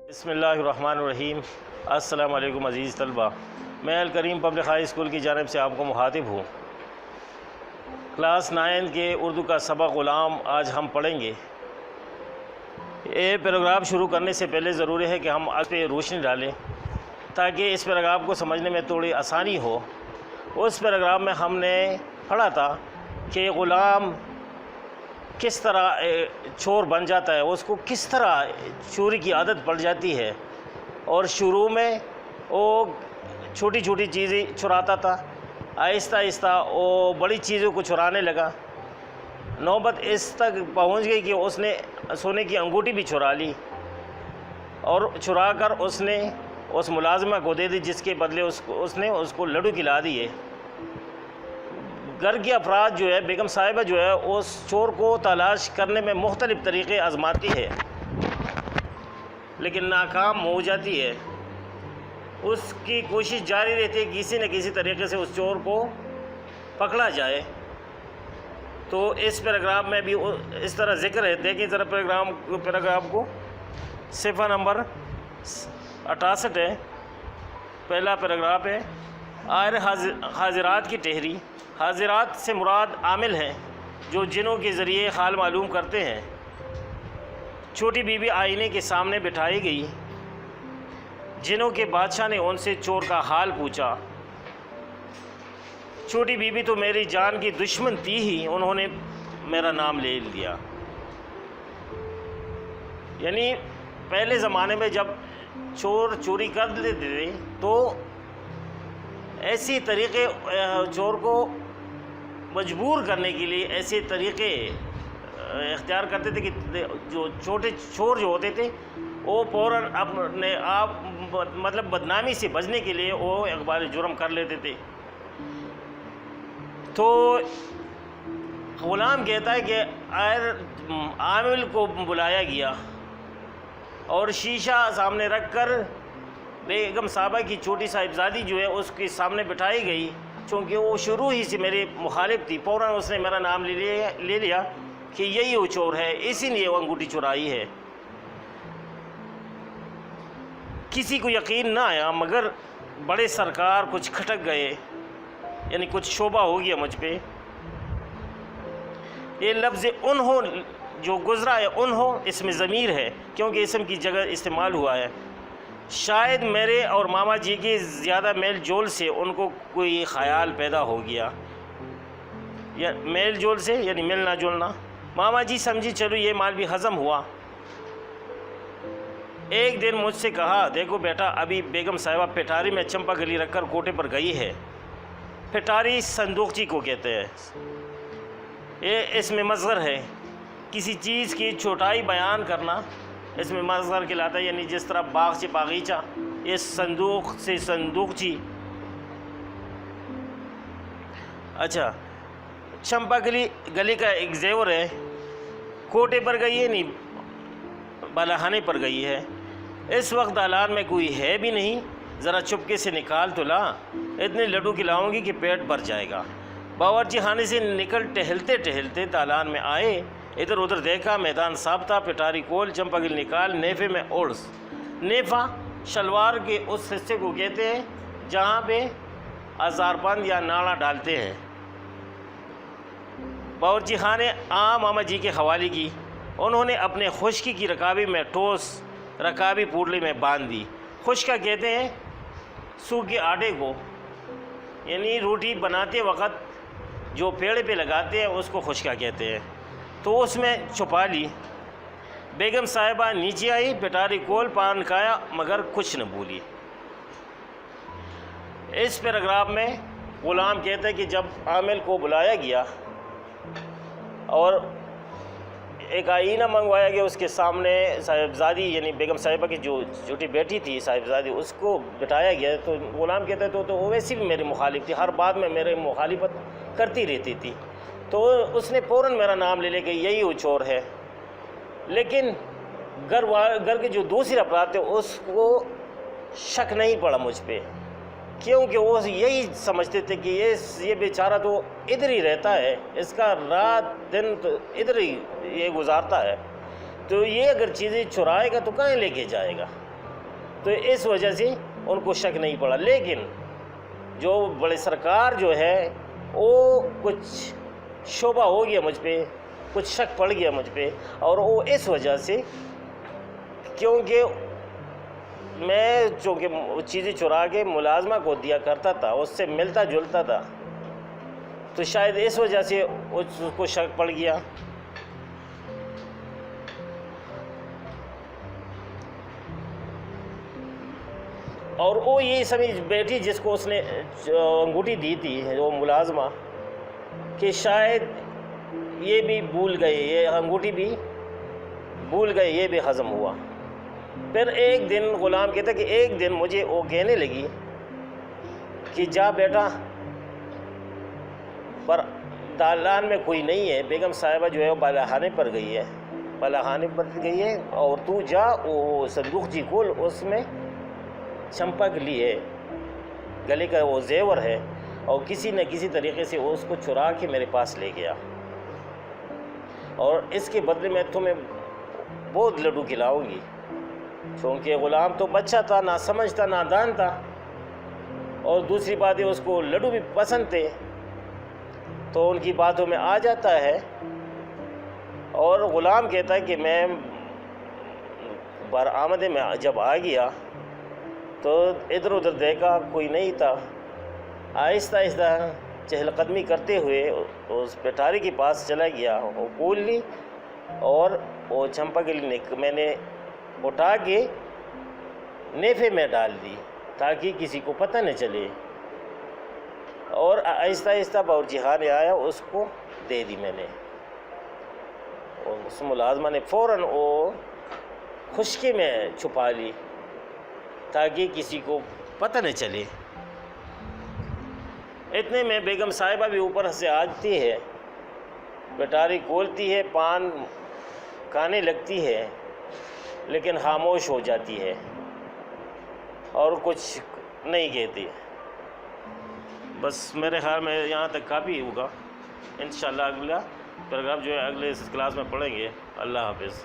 بسم اللہ الرحمن الرحیم۔ السلام علیکم عزیز طلبہ، میں الکریم پبلک ہائی اسکول کی جانب سے آپ کو مخاطب ہوں۔ کلاس 9 کے اردو کا سبق غلام آج ہم پڑھیں گے۔ یہ پیراگراف شروع کرنے سے پہلے ضروری ہے کہ ہم اس پہ روشنی ڈالیں تاکہ اس پیراگراف کو سمجھنے میں تھوڑی آسانی ہو۔ اس پیراگراف میں ہم نے پڑھا تھا کہ غلام کس طرح چور بن جاتا ہے، اس کو کس طرح چوری کی عادت پڑ جاتی ہے، اور شروع میں وہ چھوٹی چھوٹی چیزیں چراتا تھا، آہستہ آہستہ وہ بڑی چیزوں کو چرانے لگا۔ نوبت اس تک پہنچ گئی کہ اس نے سونے کی انگوٹھی بھی چرا لی، اور چرا کر اس نے اس ملازمہ کو دے دی، جس کے بدلے اس نے اس کو لڈو کھلا دیے۔ گھر کے افراد جو ہے، بیگم صاحبہ جو ہے، اس چور کو تلاش کرنے میں مختلف طریقے آزماتی ہے لیکن ناکام ہو جاتی ہے۔ اس کی کوشش جاری رہتی ہے کہ کسی نہ کسی طریقے سے اس چور کو پکڑا جائے۔ تو اس پیراگراف میں بھی اس طرح ذکر ہے۔ دیکھیں ذرا پیراگراف کو، صفحہ نمبر 68 ہے، پہلا پیراگراف ہے۔ حاضرات کی ٹہری۔ حاضرات سے مراد عامل ہیں جو جنوں کے ذریعے حال معلوم کرتے ہیں۔ چھوٹی بی بی آئینے کے سامنے بٹھائی گئی۔ جنوں کے بادشاہ نے ان سے چور کا حال پوچھا۔ چھوٹی بی بی تو میری جان کی دشمن تھی ہی، انہوں نے میرا نام لے لیا۔ یعنی پہلے زمانے میں جب چور چوری کر لیتے تھے تو ایسی طریقے چور کو مجبور کرنے کے لیے ایسے طریقے اختیار کرتے تھے کہ جو چھوٹے چور جو ہوتے تھے وہ فوراً اپنے آپ مطلب بدنامی سے بچنے کے لیے وہ اقبال جرم کر لیتے تھے۔ تو غلام کہتا ہے کہ عامل کو بلایا گیا اور شیشہ سامنے رکھ کر بیگم صاحبہ کی چھوٹی صاحبزادی جو ہے اس کے سامنے بٹھائی گئی۔ چونکہ وہ شروع ہی سے میرے مخالف تھی، فوراً اس نے میرا نام لے لیا کہ یہی وہ چور ہے، اسی لیے وہ انگوٹھی چرائی ہے۔ کسی کو یقین نہ آیا مگر بڑے سرکار کچھ کھٹک گئے، یعنی کچھ شعبہ ہو گیا مجھ پہ۔ یہ لفظ انہوں جو گزرا ہے، انہوں اس میں ضمیر ہے کیونکہ اسم کی جگہ استعمال ہوا ہے۔ شاید میرے اور ماما جی کے زیادہ میل جول سے ان کو کوئی خیال پیدا ہو گیا، یا میل جول سے یعنی ملنا جلنا۔ ماما جی سمجھی چلو یہ مال بھی ہضم ہوا۔ ایک دن مجھ سے کہا، دیکھو بیٹا، ابھی بیگم صاحبہ پٹاری میں چمپا گلی رکھ کر کوٹے پر گئی ہے۔ پٹاری صندوقچی کو کہتے ہیں۔ یہ اس میں مصغر ہے، کسی چیز کی چھوٹائی بیان کرنا اس میں مصغر کہلاتا ہے، یعنی جس طرح باغ سے باغیچہ، یہ صندوق سے صندوقچی۔ اچھا، چمپا گلی کا ایک زیور ہے، کوٹے پر گئی ہے نہیں بالاخانے پر گئی ہے۔ اس وقت دالان میں کوئی ہے بھی نہیں، ذرا چپکے سے نکال تو لا، اتنے لڈو کھلاؤں گی کہ پیٹ بھر جائے گا۔ باورچی خانے سے نکل ٹہلتے ٹہلتے دالان میں آئے، ادھر ادھر دیکھا، میدان صاف تھا، پٹاری کول، چمپا گل نکال، نیفے میں اوڑس۔ نیفا شلوار کے اس حصے کو کہتے ہیں جہاں پہ ہزاربند یا ناڑا ڈالتے ہیں۔ باورچی خانے ماما جی کے حوالے کی، انہوں نے اپنے خشکی کی رکابی میں ٹھوس رکابی پوٹلی میں باندھ دی۔ خشکا کہتے ہیں سوکھے آٹے کو، یعنی روٹی بناتے وقت جو پیڑے پہ لگاتے ہیں اس کو خشکا کہتے ہیں۔ تو اس میں چھپا لی۔ بیگم صاحبہ نیچے آئی، پٹاری کول، پان کھایا مگر کچھ نہ بولی۔ اس پیراگراف میں غلام کہتا ہے کہ جب عامل کو بلایا گیا اور ایک آئینہ منگوایا گیا، اس کے سامنے صاحبزادی یعنی بیگم صاحبہ کی جو چھوٹی بیٹی تھی صاحبزادی، اس کو بٹھایا گیا، تو غلام کہتا ہے تو وہ ویسی بھی میری مخالف تھی، ہر بات میں میرے مخالفت کرتی رہتی تھی، تو اس نے فوراً میرا نام لے کہ یہی وہ چور ہے۔ لیکن گھر کے جو دوسرے افراد تھے اس کو شک نہیں پڑا مجھ پہ، کیونکہ وہ یہی سمجھتے تھے کہ یہ بیچارہ تو ادھر ہی رہتا ہے، اس کا رات دن تو ادھر ہی یہ گزارتا ہے، تو یہ اگر چیزیں چرائے گا تو کہاں لے کے جائے گا؟ تو اس وجہ سے ان کو شک نہیں پڑا. لیکن جو بڑے سرکار جو ہے وہ کچھ شبہ ہو گیا مجھ پہ، کچھ شک پڑ گیا مجھ پہ، اور وہ اس وجہ سے کیونکہ میں چونکہ چیزیں چرا کے ملازمہ کو دیا کرتا تھا، اس سے ملتا جلتا تھا، تو شاید اس وجہ سے اس کو شک پڑ گیا. اور وہ یہی سمجھ بیٹھی جس کو اس نے انگوٹھی دی تھی وہ ملازمہ، کہ شاید یہ بھی بھول گئے، یہ انگوٹھی بھی بھول گئے، یہ بھی ہضم ہوا. پھر ایک دن غلام کہتا کہ ایک دن مجھے وہ کہنے لگی کہ جا بیٹا، پر دالان میں کوئی نہیں ہے، بیگم صاحبہ جو ہے وہ بالاخانے پر گئی ہے، اور تو جا وہ صندوق جی کھول، اس میں چمپک لی ہے، گلے کا وہ زیور ہے، اور کسی نہ کسی طریقے سے وہ اس کو چرا کے میرے پاس لے گیا، اور اس کے بدلے میں تمہیں بہت لڈو کھلاؤں گی. چونکہ غلام تو بچہ تھا، نہ سمجھ تھا، نادان تھا، اور دوسری بات ہے اس کو لڈو بھی پسند تھے، تو ان کی باتوں میں آ جاتا ہے. اور غلام کہتا ہے کہ میں برآمد میں جب آ گیا تو ادھر ادھر دیکھا، کوئی نہیں تھا. آہستہ آہستہ چہل قدمی کرتے ہوئے اس پٹاری کے پاس چلا گیا، وہ کھول لی اور وہ چمپا کے لیے میں نے اٹھا کے نیفے میں ڈال دی تاکہ کسی کو پتہ نہ چلے، اور آہستہ آہستہ باورچی خانے آیا، اس کو دے دی میں نے. اور اس ملازمہ نے فوراً وہ خشکی میں چھپا لی تاکہ کسی کو پتہ نہ چلے. اتنے میں بیگم صاحبہ بھی اوپر سے آتی ہے، پٹاری کھولتی ہے، پان کھانے لگتی ہے، لیکن خاموش ہو جاتی ہے اور کچھ نہیں کہتی. بس میرے خیال میں یہاں تک کافی ہوگا. انشاءاللہ اگلا پیراگراف جو ہے اگلے کلاس میں پڑھیں گے. اللہ حافظ.